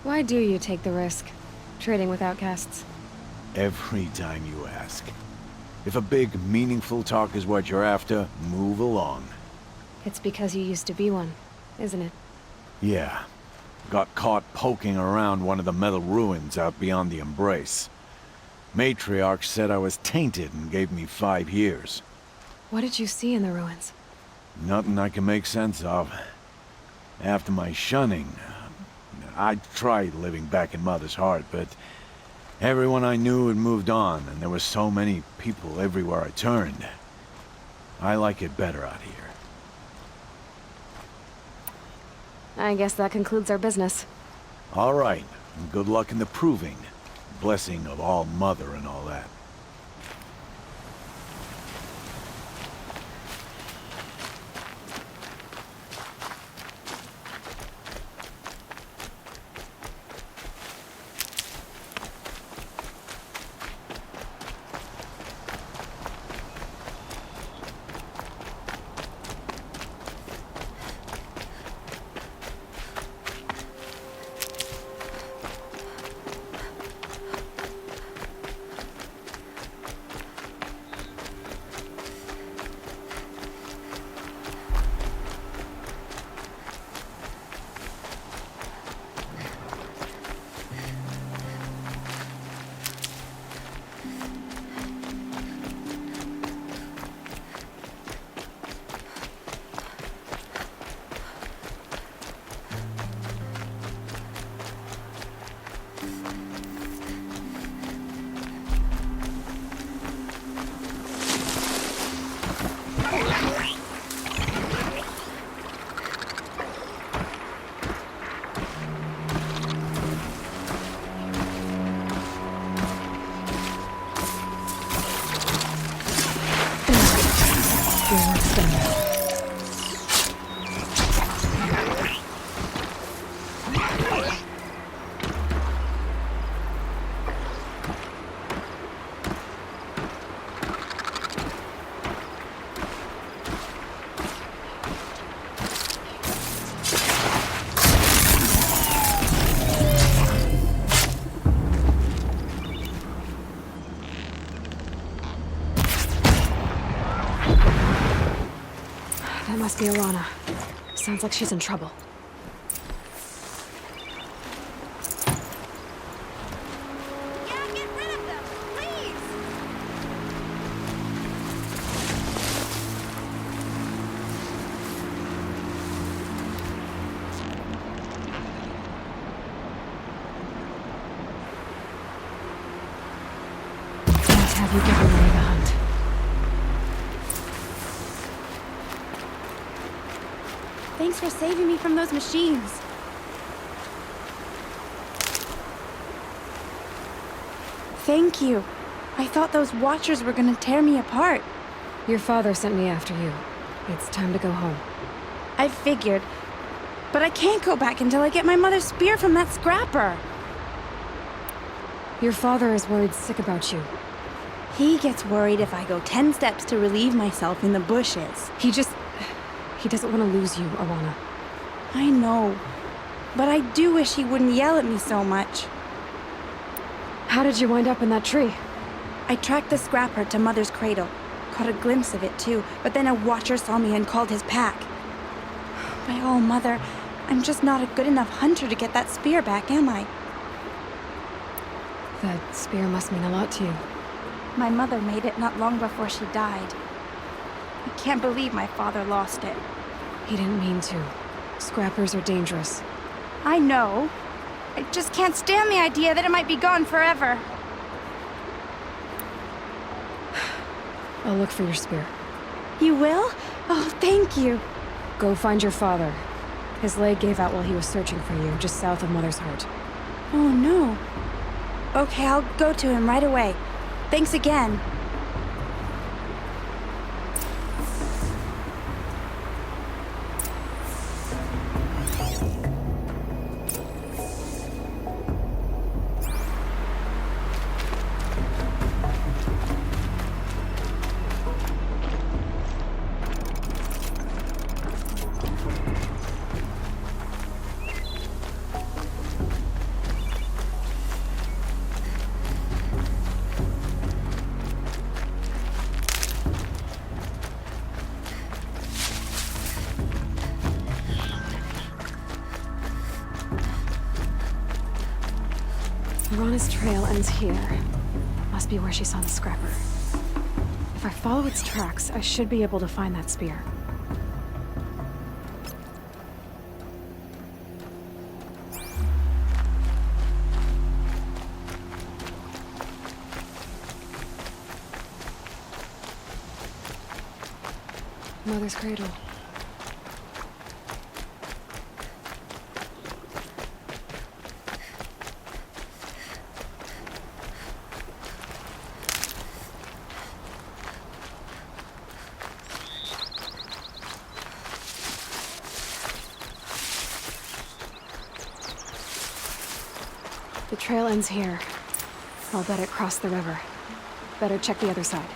Why do you take the risk, trading with outcasts? Every time you ask. If a big, meaningful talk is what you're after, move along. It's because you used to be one, isn't it? Yeah. Got caught poking around one of the metal ruins out beyond the Embrace. Matriarch said I was tainted and gave me 5 years. What did you see in the ruins? Nothing I can make sense of. After my shunning, I tried living back in Mother's Heart, but everyone I knew had moved on, and there were so many people everywhere I turned. I like it better out here. I guess that concludes our business. All right, and good luck in the proving. Blessing of All Mother and all that. That must be Alana. Sounds like she's in trouble. Yeah, get rid of them, please! Can't have you get away the hunt. Thanks for saving me from those machines. Thank you. I thought those Watchers were gonna tear me apart. Your father sent me after you. It's time to go home. I figured. But I can't go back until I get my mother's spear from that scrapper. Your father is worried sick about you. He gets worried if I go 10 steps to relieve myself in the bushes. He doesn't want to lose you, Alana. I know. But I do wish he wouldn't yell at me so much. How did you wind up in that tree? I tracked the scrapper to Mother's cradle. Caught a glimpse of it too, but then a Watcher saw me and called his pack. By all Mother, I'm just not a good enough hunter to get that spear back, am I? That spear must mean a lot to you. My mother made it not long before she died. I can't believe my father lost it. He didn't mean to. Scrappers are dangerous. I know. I just can't stand the idea that it might be gone forever. I'll look for your spear. You will? Oh, thank you. Go find your father. His leg gave out while he was searching for you, just south of Mother's Heart. Oh, no. Okay, I'll go to him right away. Thanks again. Lorana's trail ends here. Must be where she saw the scrapper. If I follow its tracks, I should be able to find that spear. Mother's cradle. The trail ends here. I'll bet it crossed the river. Better check the other side.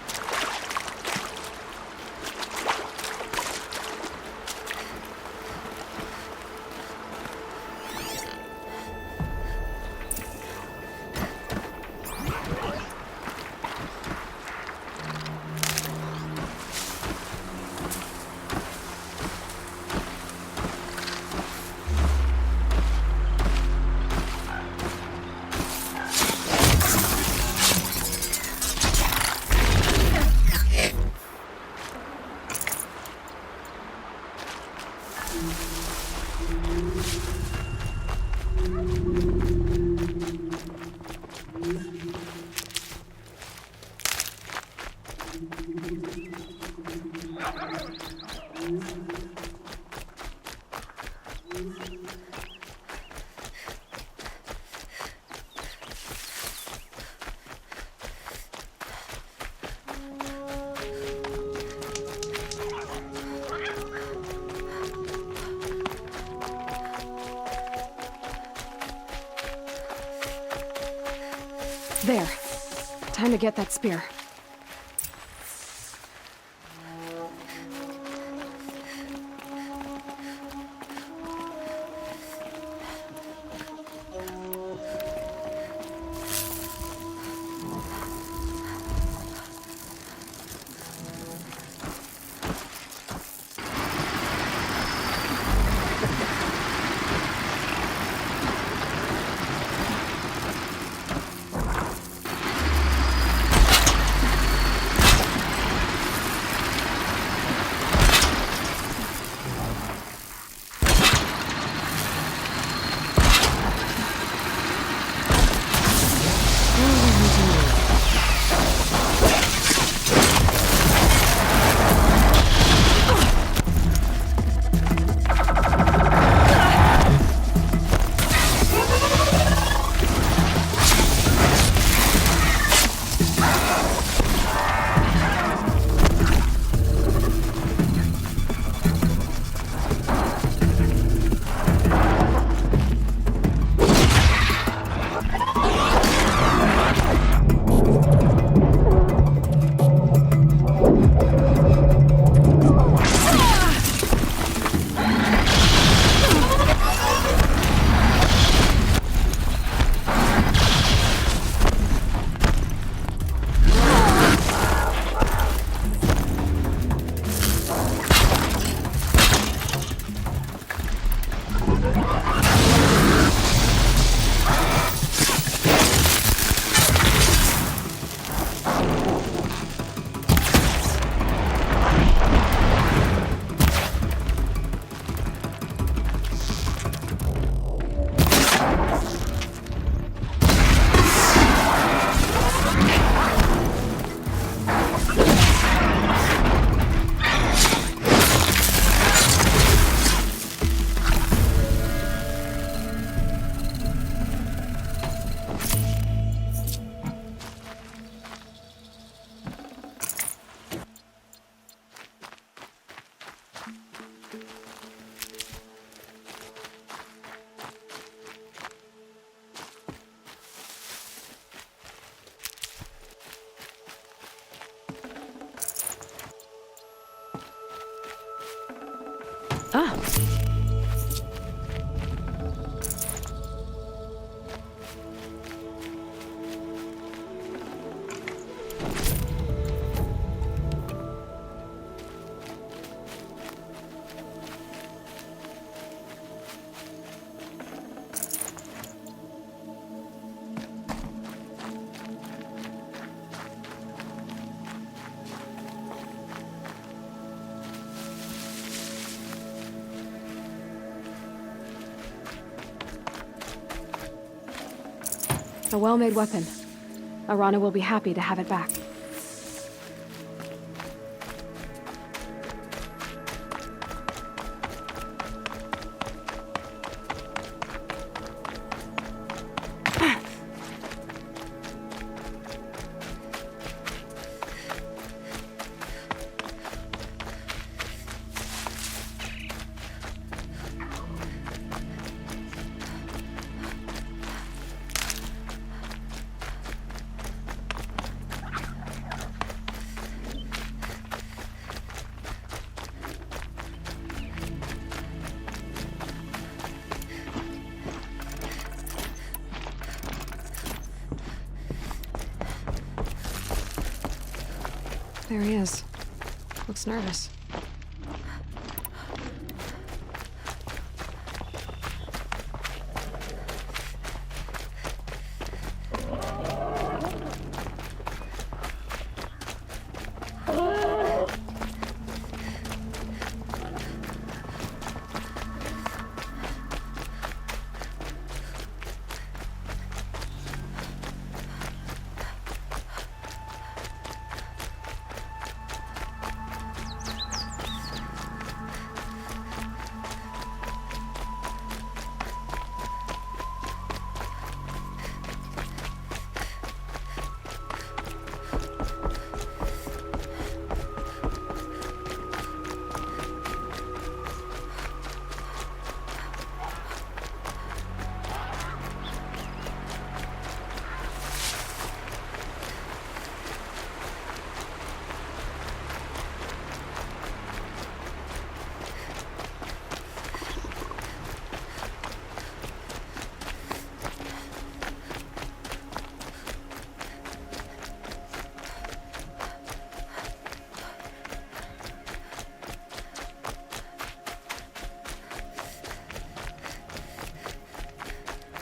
There. Time to get that spear. Ah. a well-made weapon. Arana will be happy to have it back. There he is. Looks nervous.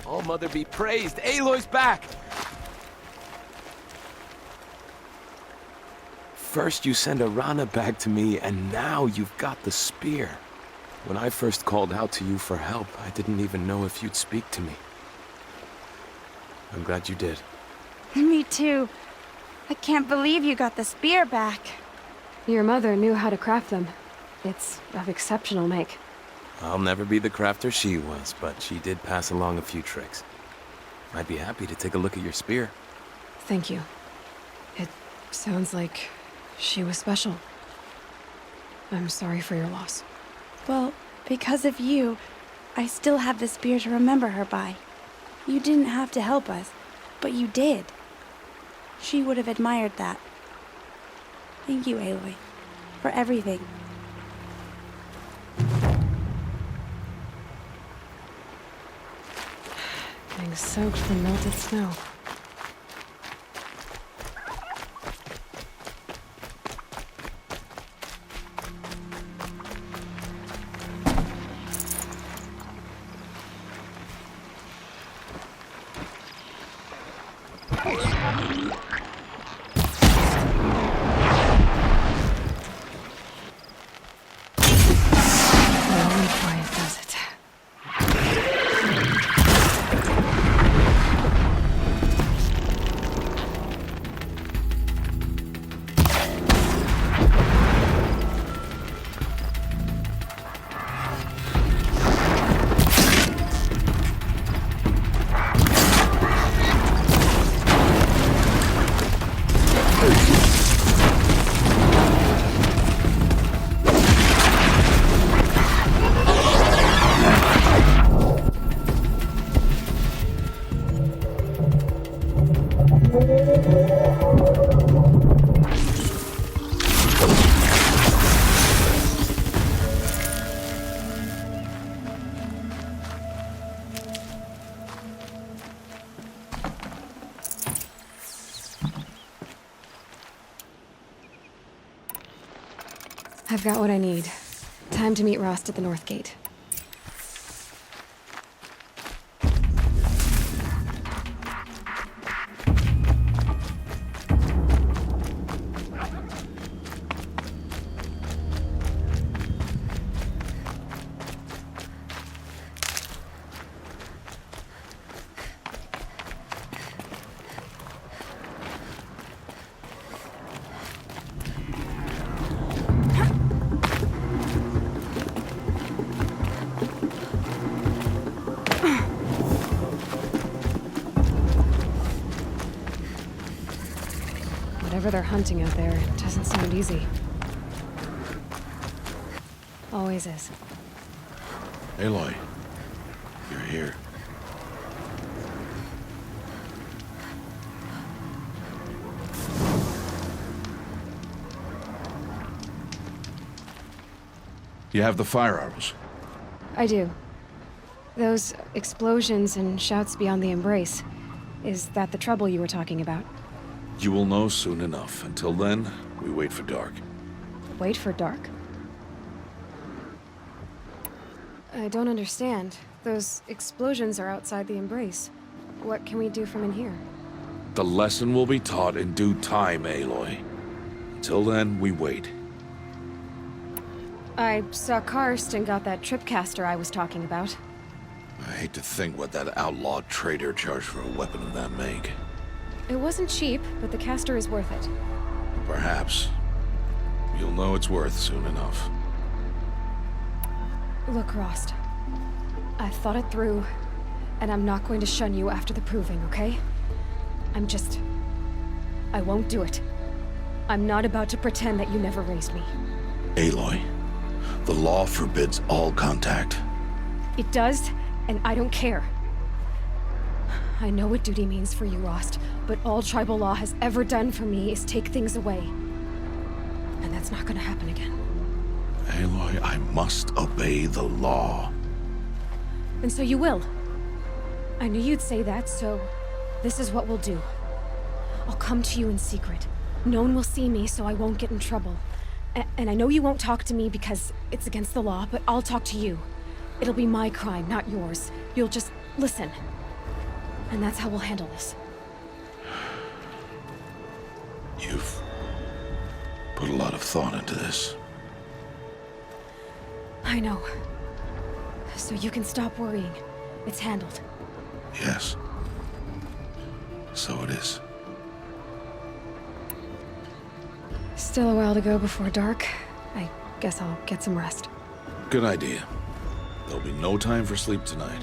All Mother be praised. Aloy's back! First you send Arana back to me, and now you've got the spear. When I first called out to you for help, I didn't even know if you'd speak to me. I'm glad you did. Me too. I can't believe you got the spear back. Your mother knew how to craft them. It's of exceptional make. I'll never be the crafter she was, but she did pass along a few tricks. I'd be happy to take a look at your spear. Thank you. It sounds like she was special. I'm sorry for your loss. Well, because of you, I still have the spear to remember her by. You didn't have to help us, but you did. She would have admired that. Thank you, Aloy, for everything. Getting soaked from melted snow. I've got what I need. Time to meet Rost at the North Gate. Whatever they're hunting out there, it doesn't sound easy. Always is. Aloy, you're here. You have the fire arrows. I do. Those explosions and shouts beyond the embrace. Is that the trouble you were talking about? You will know soon enough. Until then, we wait for dark. Wait for dark? I don't understand. Those explosions are outside the embrace. What can we do from in here? The lesson will be taught in due time, Aloy. Until then, we wait. I saw Karst and got that tripcaster I was talking about. I hate to think what that outlawed trader charged for a weapon of that make. It wasn't cheap, but the caster is worth it. Perhaps. You'll know it's worth soon enough. Look, Rost. I thought it through, and I'm not going to shun you after the proving, okay? I won't do it. I'm not about to pretend that you never raised me. Aloy, the law forbids all contact. It does, and I don't care. I know what duty means for you, Rost, but all tribal law has ever done for me is take things away. And that's not gonna happen again. Aloy, I must obey the law. And so you will. I knew you'd say that, so this is what we'll do. I'll come to you in secret. No one will see me, so I won't get in trouble. And I know you won't talk to me because it's against the law, but I'll talk to you. It'll be my crime, not yours. You'll just listen. And that's how we'll handle this. You've put a lot of thought into this. I know. So you can stop worrying. It's handled. Yes. So it is. Still a while to go before dark. I guess I'll get some rest. Good idea. There'll be no time for sleep tonight.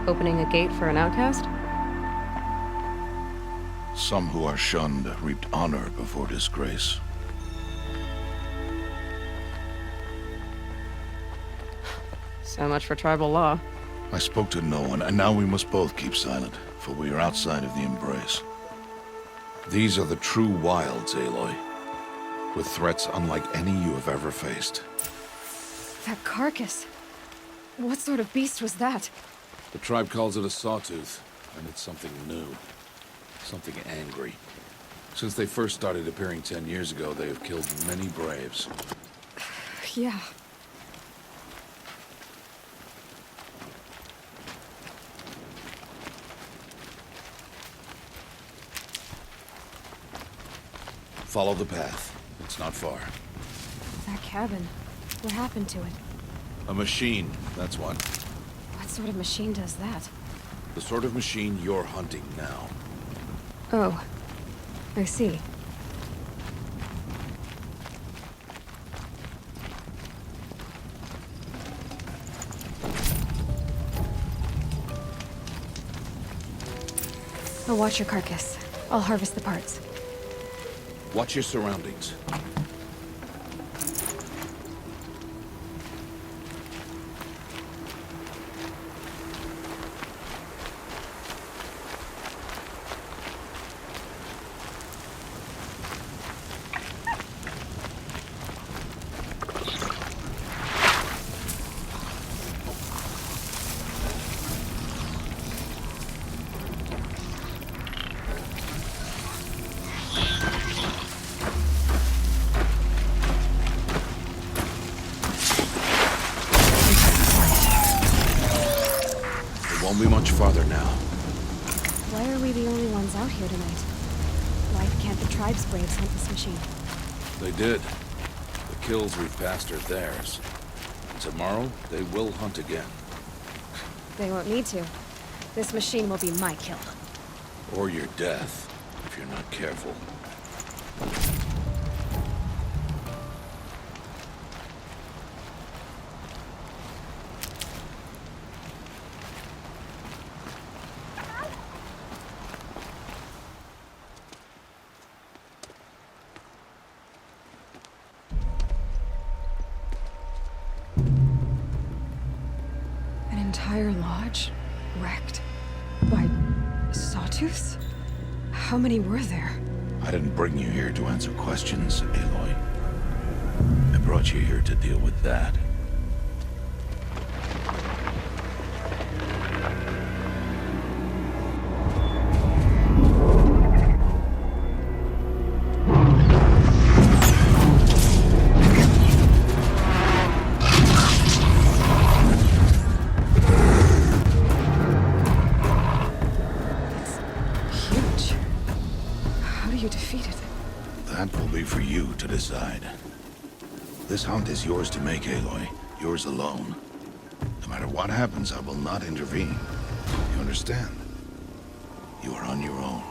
Opening a gate for an outcast? Some who are shunned reaped honor before disgrace. So much for tribal law. I spoke to no one, and now we must both keep silent, for we are outside of the embrace. These are the true wilds, Aloy, with threats unlike any you have ever faced. That carcass. What sort of beast was that? The tribe calls it a sawtooth, and it's something new. Something angry. Since they first started appearing 10 years ago, they have killed many braves. Yeah. Follow the path. It's not far. That cabin. What happened to it? A machine, that's what. What sort of machine does that? The sort of machine you're hunting now. Oh. I see. I'll watch your carcass. I'll harvest the parts. Watch your surroundings. Won't be much farther now. Why are we the only ones out here tonight? Why can't the tribe's braves hunt this machine? They did. The kills we've passed are theirs. And tomorrow, they will hunt again. They won't need to. This machine will be my kill. Or your death, if you're not careful. An entire lodge? Wrecked? By sawtooths? How many were there? I didn't bring you here to answer questions, Aloy. I brought you here to deal with that. Huge. How do you defeat it? That will be for you to decide. This hunt is yours to make, Aloy. Yours alone. No matter what happens, I will not intervene. You understand? You are on your own.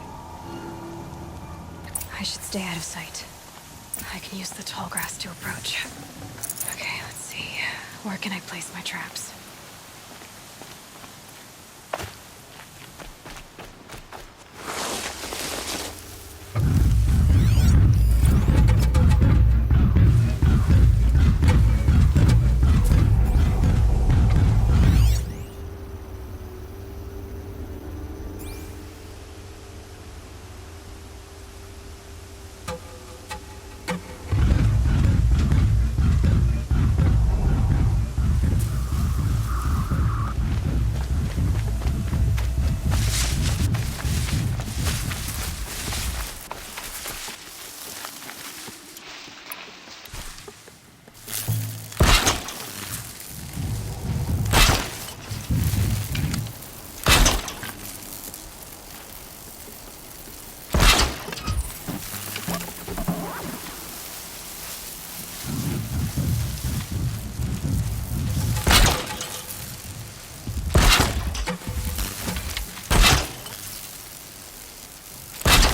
I should stay out of sight. I can use the tall grass to approach. Okay, let's see. Where can I place my traps?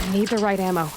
I need the right ammo.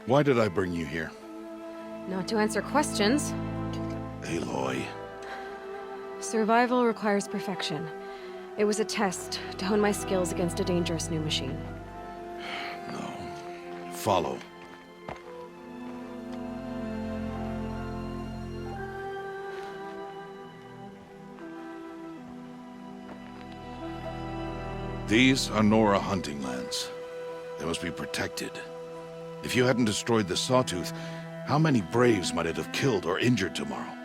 Why did I bring you here? Not to answer questions. Aloy. Survival requires perfection. It was a test to hone my skills against a dangerous new machine. No. Follow. These are Nora hunting lands. They must be protected. If you hadn't destroyed the Sawtooth, How many braves might it have killed or injured tomorrow?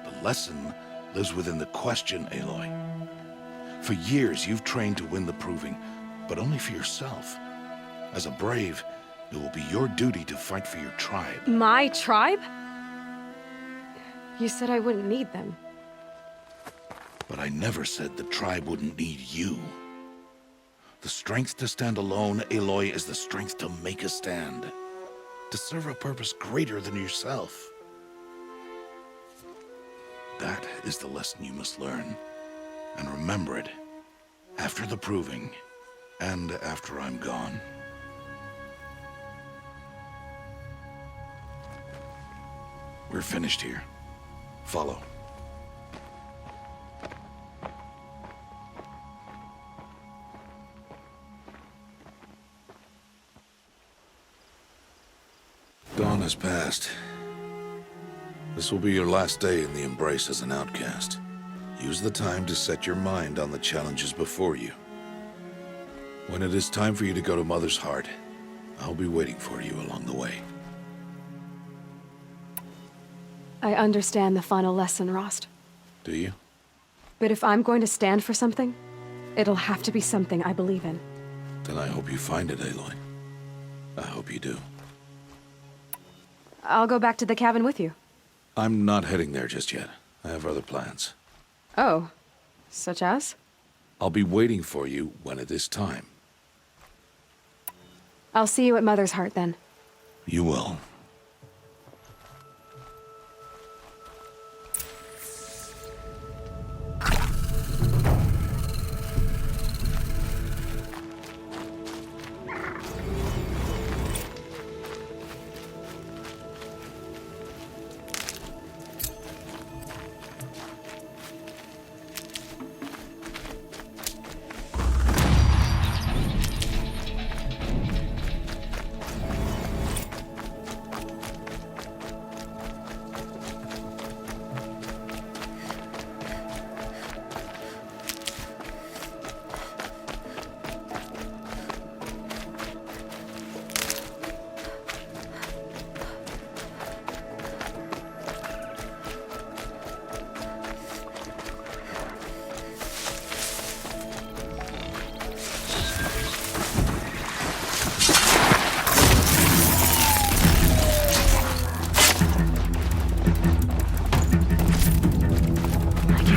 The lesson lives within the question, Aloy. For years, you've trained to win the Proving, but only for yourself. As a brave, it will be your duty to fight for your tribe. My tribe? You said I wouldn't need them. But I never said the tribe wouldn't need you. The strength to stand alone, Aloy, is the strength to make a stand. To serve a purpose greater than yourself. That is the lesson you must learn. And remember it. After the Proving, and after I'm gone. We're finished here. Follow. Dawn has passed. This will be your last day in the Embrace as an outcast. Use the time to set your mind on the challenges before you. When it is time for you to go to Mother's Heart, I'll be waiting for you along the way. I understand the final lesson, Rost. Do you? But if I'm going to stand for something, it'll have to be something I believe in. Then I hope you find it, Aloy. I hope you do. I'll go back to the cabin with you. I'm not heading there just yet. I have other plans. Oh, such as? I'll be waiting for you when it is time. I'll see you at Mother's Heart then. You will.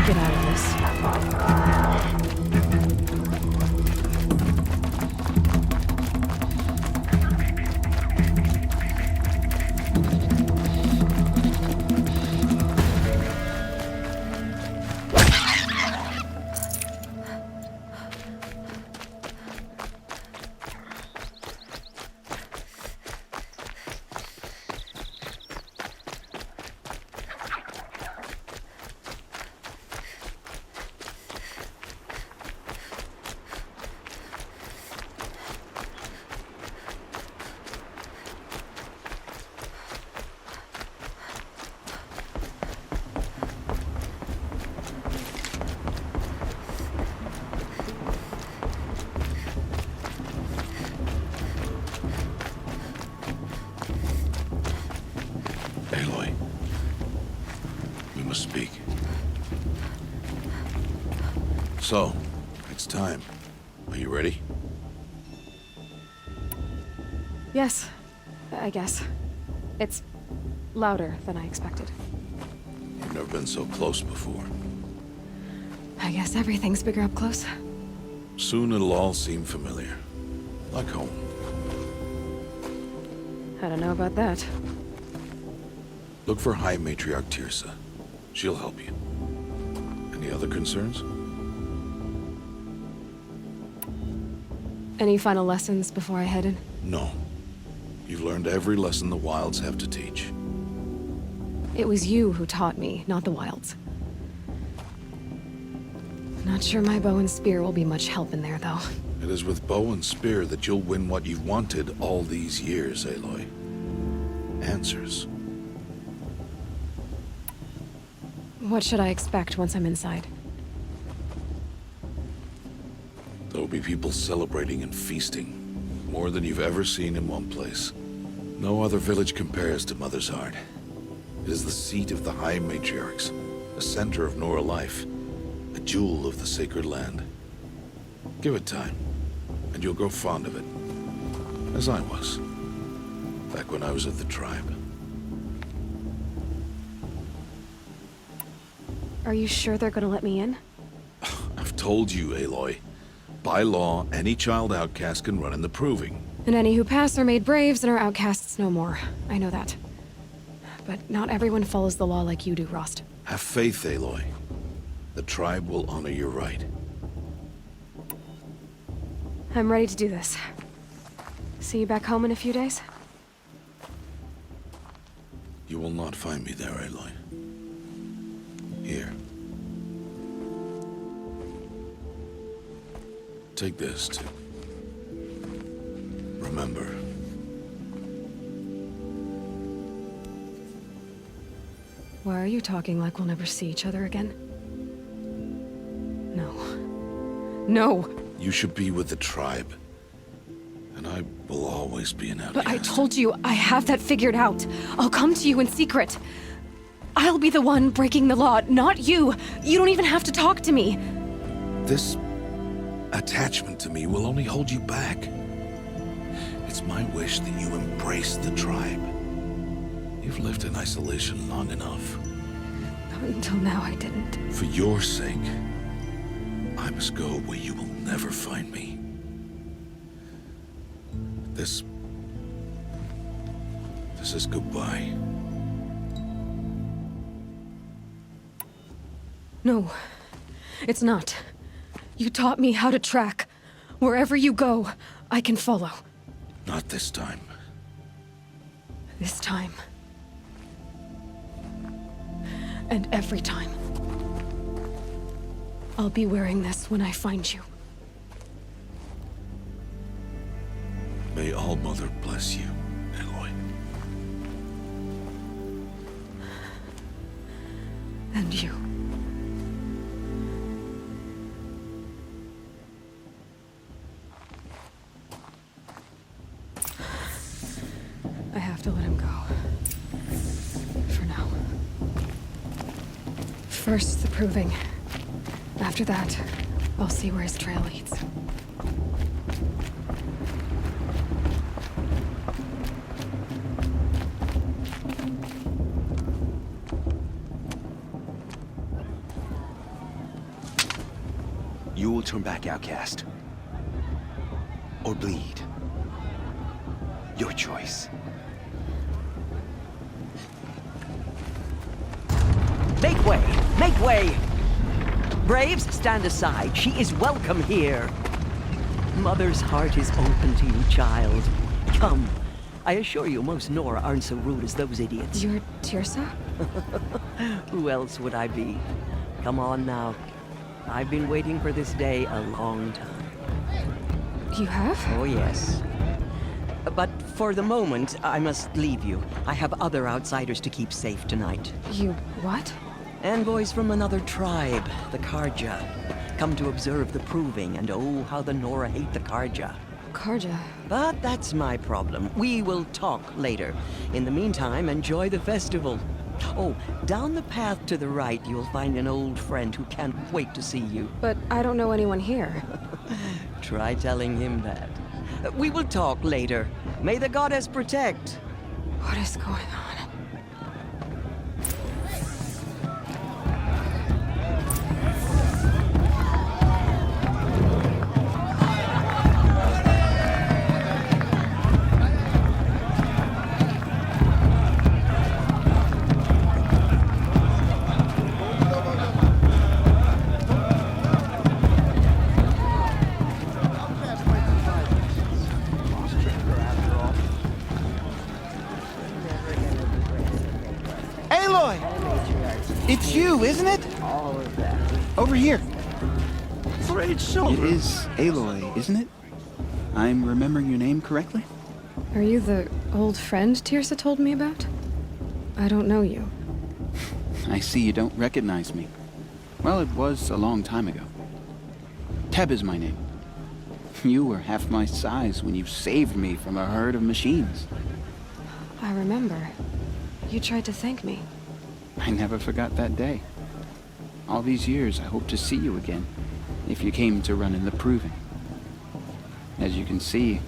Get out of this. Aloy, we must speak. So, it's time. Are you ready? Yes, I guess. It's louder than I expected. You've never been so close before. I guess everything's bigger up close. Soon it'll all seem familiar. Like home. I don't know about that. Look for High Matriarch Teersa. She'll help you. Any other concerns? Any final lessons before I head in? No. You've learned every lesson the Wilds have to teach. It was you who taught me, not the Wilds. Not sure my bow and spear will be much help in there, though. It is with bow and spear that you'll win what you've wanted all these years, Aloy. Answers. What should I expect once I'm inside? There'll be people celebrating and feasting. More than you've ever seen in one place. No other village compares to Mother's Heart. It is the seat of the High Matriarchs, a center of Nora life, a jewel of the sacred land. Give it time, and you'll grow fond of it. As I was, back when I was of the tribe. Are you sure they're gonna let me in? I've told you, Aloy. By law, any child outcast can run in the Proving. And any who pass are made braves and are outcasts no more. I know that. But not everyone follows the law like you do, Rost. Have faith, Aloy. The tribe will honor your right. I'm ready to do this. See you back home in a few days? You will not find me there, Aloy. Here. Take this, too. Remember. Why are you talking like we'll never see each other again? No. No! You should be with the tribe. And I will always be an outcast. But I told you, I have that figured out. I'll come to you in secret. I'll be the one breaking the law, not you. You don't even have to talk to me. This attachment to me will only hold you back. It's my wish that you embrace the tribe. You've lived in isolation long enough. Until now, I didn't. For your sake, I must go where you will never find me. This is goodbye. No, it's not. You taught me how to track. Wherever you go, I can follow. Not this time. This time. And every time. I'll be wearing this when I find you. May All Mother bless you, Aloy. And you. I have to let him go. For now. First, the Proving. After that, I'll see where his trail leads. You will turn back, outcast. Or bleed. Your choice. Make way! Make way! Braves, stand aside. She is welcome here. Mother's heart is open to you, child. Come. I assure you, most Nora aren't so rude as those idiots. You're Teersa? Who else would I be? Come on now. I've been waiting for this day a long time. You have? Oh, yes. But for the moment, I must leave you. I have other outsiders to keep safe tonight. You what? Envoys from another tribe, the Carja. Come to observe the Proving, and oh, how the Nora hate the Carja. Carja. But that's my problem. We will talk later. In the meantime, enjoy the festival. Oh, down the path to the right, you'll find an old friend who can't wait to see you. But I don't know anyone here. Try telling him that. We will talk later. May the goddess protect. What is going on? It's you, isn't it? Over here. Great silver. It is Aloy, isn't it? I'm remembering your name correctly? Are you the old friend Teersa told me about? I don't know you. I see you don't recognize me. Well, it was a long time ago. Teb is my name. You were half my size when you saved me from a herd of machines. I remember. You tried to thank me. I never forgot that day. All these years, I hoped to see you again, if you came to run in the Proving. As you can see,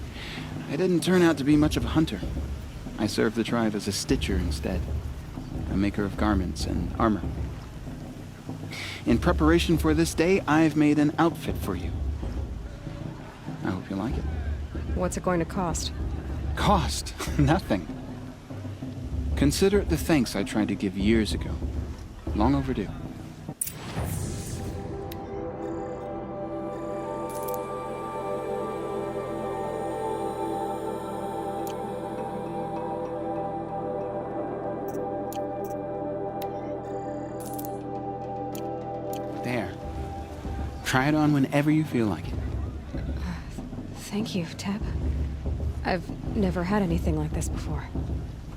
I didn't turn out to be much of a hunter. I served the tribe as a stitcher instead, a maker of garments and armor. In preparation for this day, I've made an outfit for you. I hope you like it. What's it going to cost? Cost? Nothing. Consider it the thanks I tried to give years ago. Long overdue. There. Try it on whenever you feel like it. Thank you, Teb. I've never had anything like this before.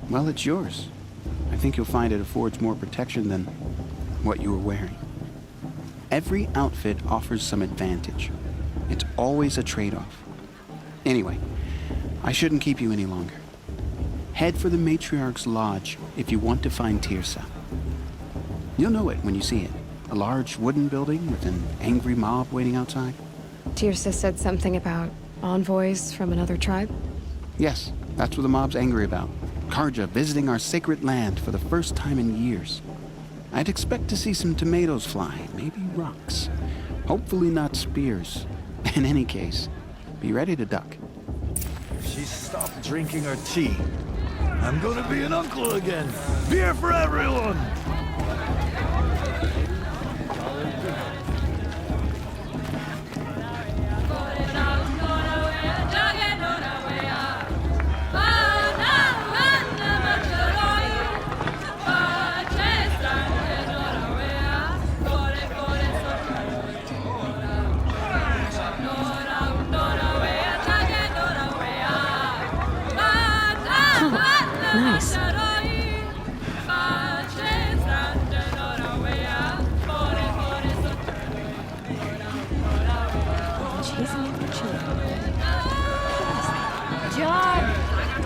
Well, it's yours. I think you'll find it affords more protection than what you were wearing. Every outfit offers some advantage. It's always a trade-off. Anyway, I shouldn't keep you any longer. Head for the Matriarch's Lodge if you want to find Tirsa. You'll know it when you see it. A large wooden building with an angry mob waiting outside. Tirsa said something about envoys from another tribe? Yes, that's what the mob's angry about. Karja visiting our sacred land for the first time in years. I'd expect to see some tomatoes fly, maybe rocks. Hopefully not spears. In any case, be ready to duck. She stopped drinking her tea. I'm gonna be an uncle again. Beer for everyone! Nice. Chasing after children. John,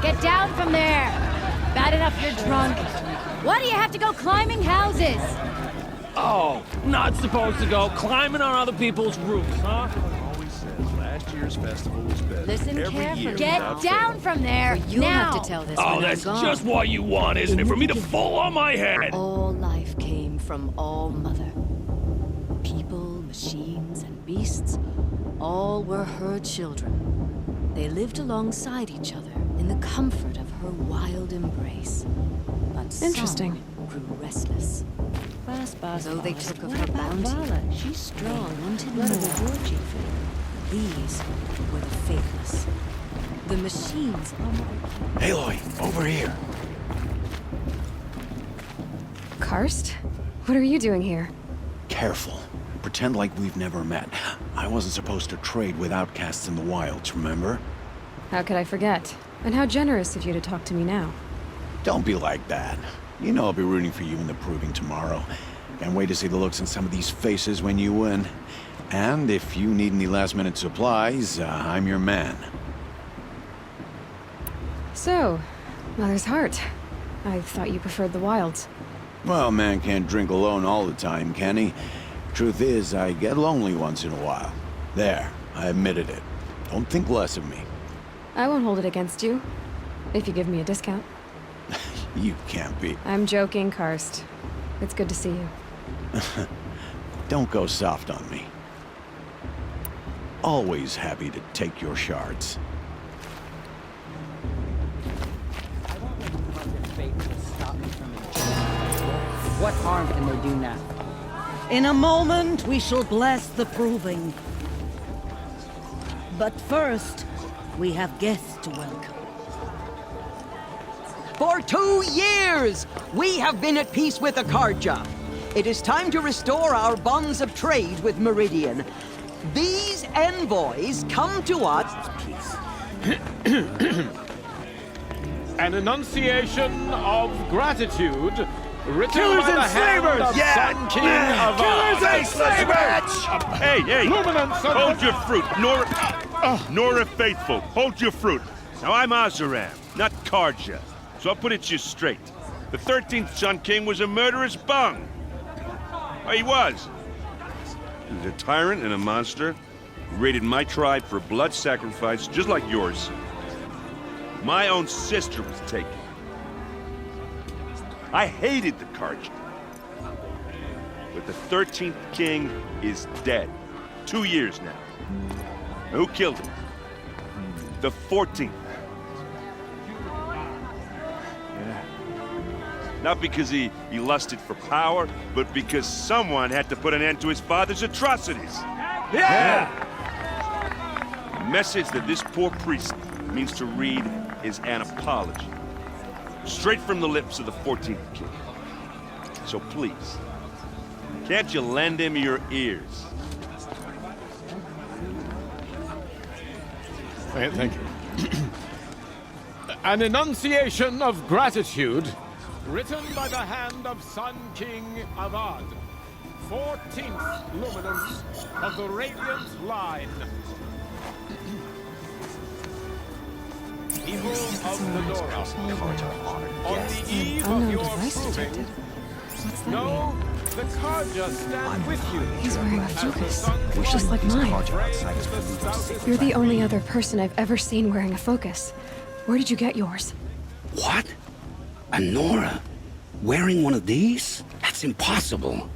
get down from there. Bad enough you're drunk. Why do you have to go climbing houses? Oh, not supposed to go climbing on other people's roofs, huh? Always says last year's festival was better. Listen Every carefully. year Get without down from there. You now. have to tell this. Oh, that's just what you want, isn't it? For me to fall on my head. All life came from All Mother. People, machines, and beasts, all were her children. They lived alongside each other in the comfort of her wild embrace. But Interesting. some grew restless. Though they took of her bounty, she's strong, wanted more. These were the faithless. The machines. Aloy, over here. Karst? What are you doing here? Careful. Pretend like we've never met. I wasn't supposed to trade with outcasts in the wilds, remember? How could I forget? And how generous of you to talk to me now. Don't be like that. You know I'll be rooting for you in the Proving tomorrow. Can't wait to see the looks on some of these faces when you win. And if you need any last-minute supplies, I'm your man. So, Mother's Heart. I thought you preferred the wilds. Well, man can't drink alone all the time, can he? Truth is, I get lonely once in a while. There, I admitted it. Don't think less of me. I won't hold it against you, if you give me a discount. You can't be. I'm joking, Karst. It's good to see you. Don't go soft on me. Always happy to take your shards. I won't let you let your fate stop me from enjoying. What harm can they do now? In a moment, we shall bless the Proving. But first, we have guests to welcome. For 2 years, we have been at peace with Akarja. It is time to restore our bonds of trade with Meridian. These envoys come to us. An enunciation of gratitude written Killers by the and hand slavers! of Yeah! Sun King of Killers and slavers! Hey, hey! Luminance of Hold your fruit, Nora Faithful. Hold your fruit. Now I'm Azaram, not Karja. So I'll put it to you straight. The 13th Sun King was a murderous bung. He was. He was a tyrant and a monster who raided my tribe for blood sacrifice, just like yours. My own sister was taken. I hated the Carja. But the 13th King is dead. 2 years now. And who killed him? The 14th. Not because he lusted for power, but because someone had to put an end to his father's atrocities. Yeah! The message that this poor priest means to read is an apology. Straight from the lips of the 14th King. So please, can't you lend him your ears? Thank you. An enunciation of gratitude written by the hand of Sun King Avad, 14th luminance of the Radiant Line. People of the Nora, on the eve of your proving, know the Carja stand with you. He's wearing a focus, just like mine. You're the only other person I've ever seen wearing a focus. Where did you get yours? What? A Nora? Wearing one of these? That's impossible.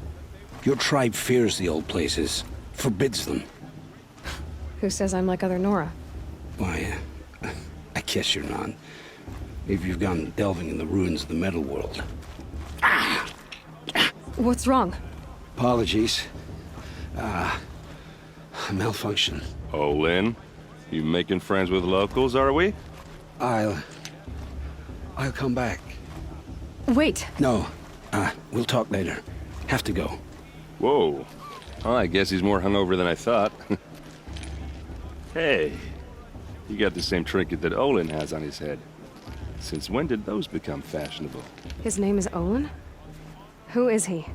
Your tribe fears the old places, forbids them. Who says I'm like other Nora? Why, I guess you're not. If you've gone delving in the ruins of the metal world. What's wrong? Apologies. Malfunction. Oh, Lynn? You making friends with locals, are we? I'll come back. Wait. No. We'll talk later. Have to go. Whoa. Well, I guess he's more hungover than I thought. Hey, you got the same trinket that Olin has on his head. Since when did those become fashionable? His name is Olin? Who is he?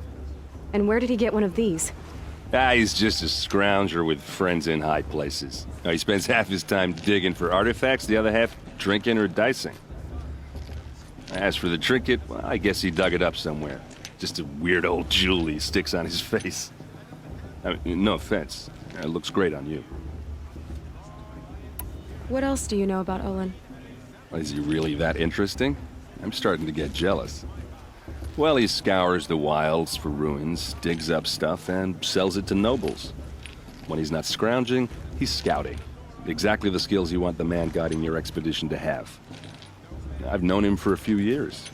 And where did he get one of these? He's just a scrounger with friends in high places. He spends half his time digging for artifacts, the other half drinking or dicing. As for the trinket, well, I guess he dug it up somewhere. Just a weird old jewel he sticks on his face. I mean, no offense. It looks great on you. What else do you know about Olin? Is he really that interesting? I'm starting to get jealous. Well, he scours the wilds for ruins, digs up stuff, and sells it to nobles. When he's not scrounging, he's scouting. Exactly the skills you want the man guiding your expedition to have. I've known him for a few years.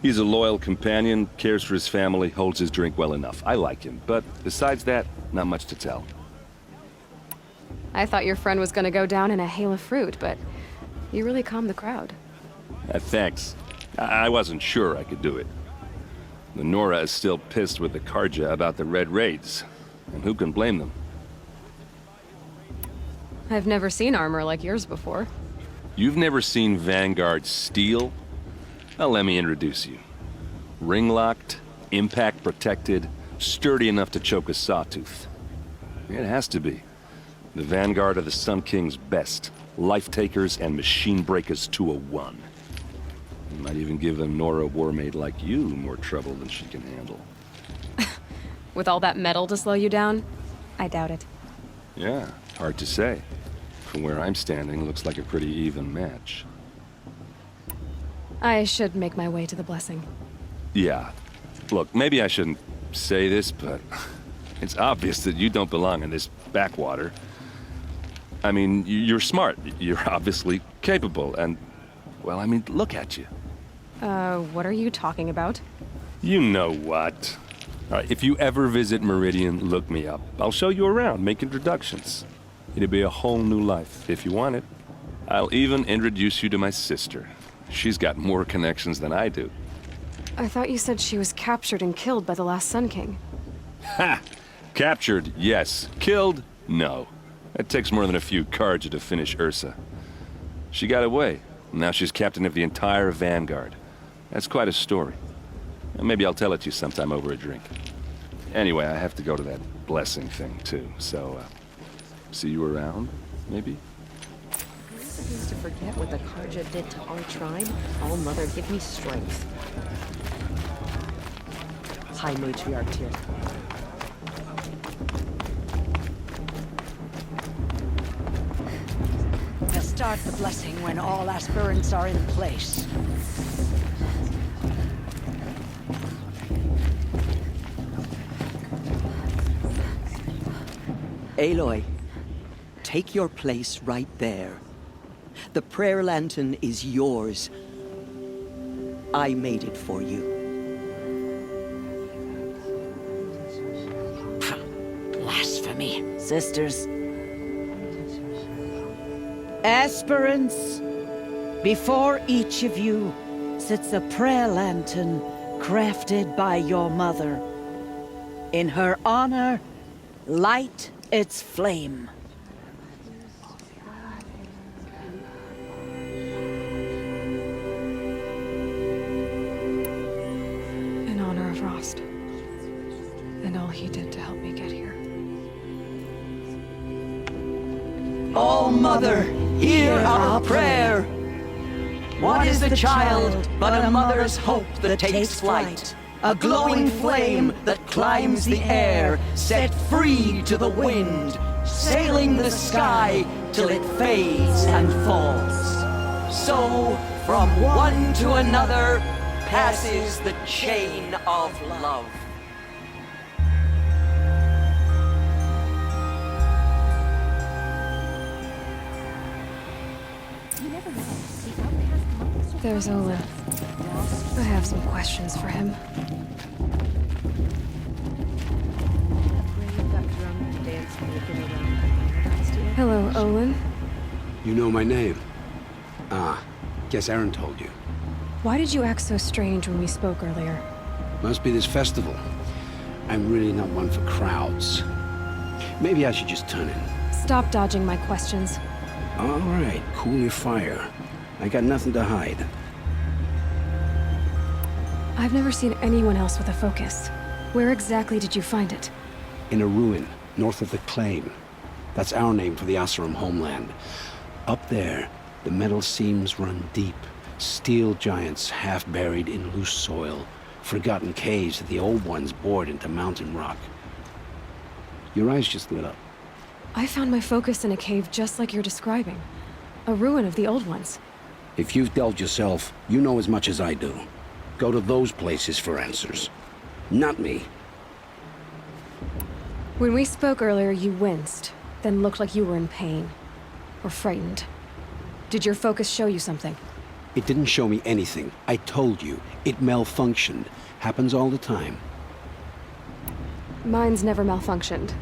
He's a loyal companion, cares for his family, holds his drink well enough. I like him, but besides that, not much to tell. I thought your friend was gonna go down in a hail of fruit, but you really calmed the crowd. Thanks. I wasn't sure I could do it. The Nora is still pissed with the Carja about the Red Raids, and who can blame them? I've never seen armor like yours before. You've never seen Vanguard steel? Well, let me introduce you. Ring-locked, impact-protected, sturdy enough to choke a sawtooth. It has to be. The Vanguard are the Sun King's best. Life-takers and machine-breakers to a one. You might even give a Nora warmaid like you more trouble than she can handle. With all that metal to slow you down? I doubt it. Yeah, hard to say. From where I'm standing, looks like a pretty even match. I should make my way to the blessing. Yeah. Look, maybe I shouldn't say this, but it's obvious that you don't belong in this backwater. I mean, you're smart. You're obviously capable, and, well, I mean, look at you. What are you talking about? You know what. All right, if you ever visit Meridian, look me up. I'll show you around, make introductions. It'll be a whole new life, if you want it. I'll even introduce you to my sister. She's got more connections than I do. I thought you said she was captured and killed by the last Sun King. Ha! Captured, yes. Killed, no. It takes more than a few Carja to finish Ursa. She got away. Now she's captain of the entire Vanguard. That's quite a story. Maybe I'll tell it to you sometime over a drink. Anyway, I have to go to that blessing thing, too. So, see you around, maybe? You're supposed to forget what the Karja did to our tribe, All Mother give me strength. High Matriarch here. To start the blessing when all aspirants are in place. Aloy, take your place right there. The prayer lantern is yours. I made it for you. Blasphemy, sisters. Aspirants, before each of you sits a prayer lantern crafted by your mother. In her honor, light its flame. In honor of Rost. And all he did to help me get here. All Mother, hear our prayer. What is the child but a mother's hope that takes flight? A glowing flame that climbs the air, set free to the wind, sailing the sky till it fades and falls. So, from one to another, passes the chain of love. There's Olin. I have some questions for him. Hello, Olin. You know my name? Ah, guess Aaron told you. Why did you act so strange when we spoke earlier? Must be this festival. I'm really not one for crowds. Maybe I should just turn in. Stop dodging my questions. All right, cool your fire. I got nothing to hide. I've never seen anyone else with a focus. Where exactly did you find it? In a ruin, north of the Claim. That's our name for the Oseram homeland. Up there, the metal seams run deep. Steel giants half buried in loose soil. Forgotten caves that the old ones bored into mountain rock. Your eyes just lit up. I found my focus in a cave just like you're describing. A ruin of the old ones. If you've delved yourself, you know as much as I do. Go to those places for answers. Not me. When we spoke earlier, you winced, then looked like you were in pain. Or frightened. Did your focus show you something? It didn't show me anything. I told you. It malfunctioned. Happens all the time. Mine's never malfunctioned,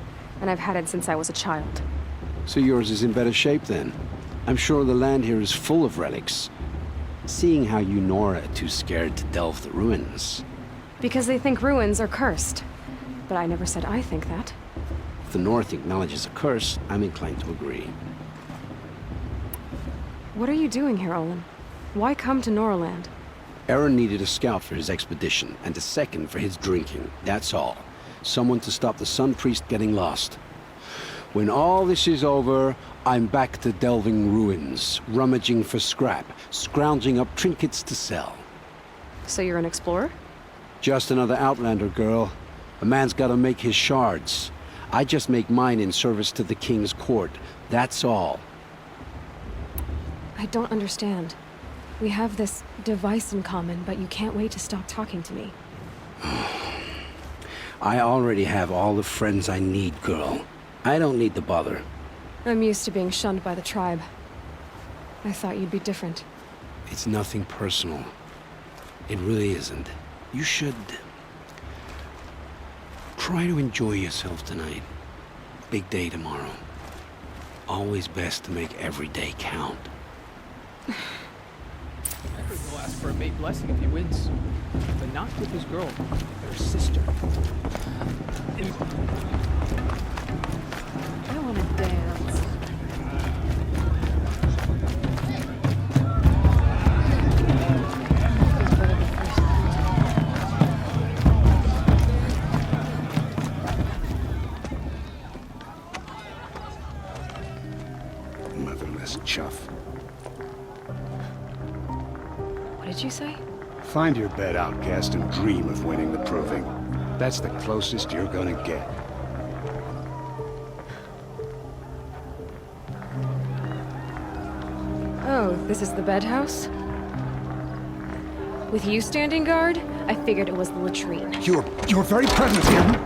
and I've had it since I was a child. So yours is in better shape then. I'm sure the land here is full of relics. Seeing how you Nora are too scared to delve the ruins. Because they think ruins are cursed. But I never said I think that. If the North acknowledges a curse, I'm inclined to agree. What are you doing here, Olin? Why come to Noraland? Aaron needed a scout for his expedition, and a second for his drinking. That's all. Someone to stop the Sun Priest getting lost. When all this is over, I'm back to delving ruins, rummaging for scrap, scrounging up trinkets to sell. So you're an explorer? Just another Outlander, girl. A man's gotta make his shards. I just make mine in service to the King's court. That's all. I don't understand. We have this device in common, but you can't wait to stop talking to me. I already have all the friends I need, girl. I don't need the bother. I'm used to being shunned by the tribe. I thought you'd be different. It's nothing personal. It really isn't. You should... try to enjoy yourself tonight. Big day tomorrow. Always best to make every day count. Edward will ask for a mate blessing if he wins. But not with his girl, their sister. I want to dance. Motherless chuff. Find your bed, outcast, and dream of winning the proving. That's the closest you're gonna get. Oh, this is the bed house? With you standing guard, I figured it was the latrine. Your very presence here...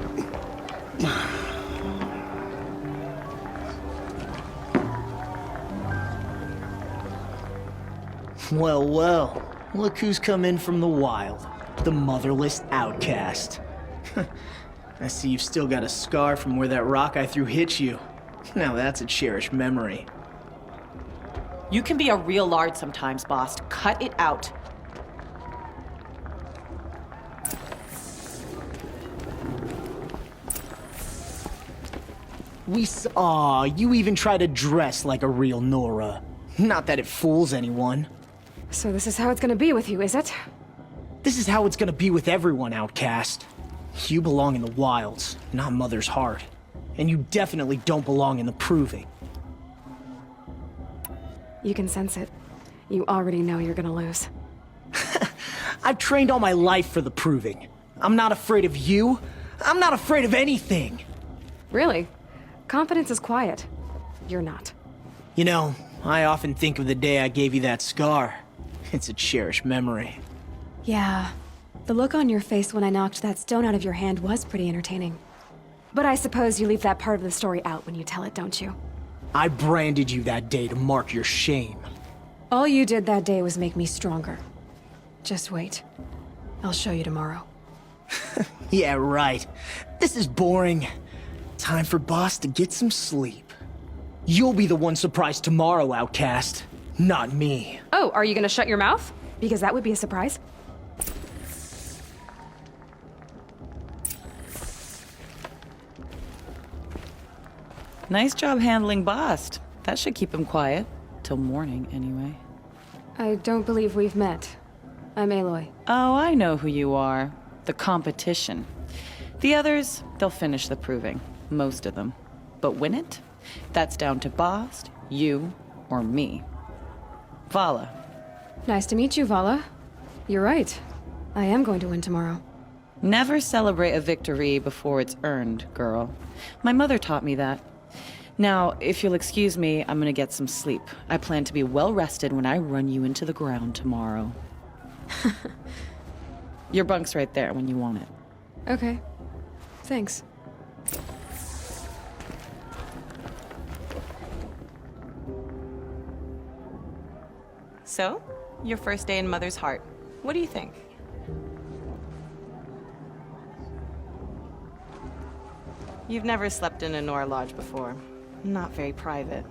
Well, well. Look who's come in from the wild. The motherless outcast. I see you've still got a scar from where that rock I threw hit you. Now that's a cherished memory. You can be a real lard sometimes, boss. Cut it out. Aw, you even try to dress like a real Nora. Not that it fools anyone. So this is how it's gonna be with you, is it? This is how it's gonna be with everyone, outcast. You belong in the wilds, not Mother's heart. And you definitely don't belong in the proving. You can sense it. You already know you're gonna lose. I've trained all my life for the proving. I'm not afraid of you. I'm not afraid of anything. Really? Confidence is quiet. You're not. You know, I often think of the day I gave you that scar. It's a cherished memory. Yeah. The look on your face when I knocked that stone out of your hand was pretty entertaining. But I suppose you leave that part of the story out when you tell it, don't you? I branded you that day to mark your shame. All you did that day was make me stronger. Just wait. I'll show you tomorrow. Yeah, right. This is boring. Time for Boss to get some sleep. You'll be the one surprised tomorrow, outcast. Not me. Oh, are you gonna shut your mouth? Because that would be a surprise. Nice job handling Bast. That should keep him quiet. Till morning, anyway. I don't believe we've met. I'm Aloy. Oh, I know who you are. The competition. The others, they'll finish the proving. Most of them. But win it? That's down to Bast, you, or me. Vala. Nice to meet you, Vala. You're right. I am going to win tomorrow. Never celebrate a victory before it's earned, girl. My mother taught me that. Now, if you'll excuse me, I'm gonna get some sleep. I plan to be well rested when I run you into the ground tomorrow. Your bunk's right there when you want it. Okay. Thanks. So, your first day in Mother's heart. What do you think? You've never slept in a Nora lodge before. Not very private.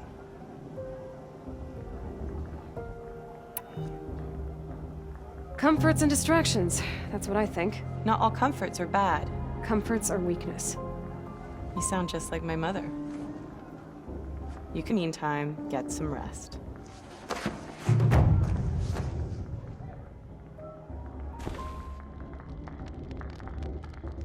Comforts and distractions. That's what I think. Not all comforts are bad. Comforts are weakness. You sound just like my mother. You can meantime get some rest.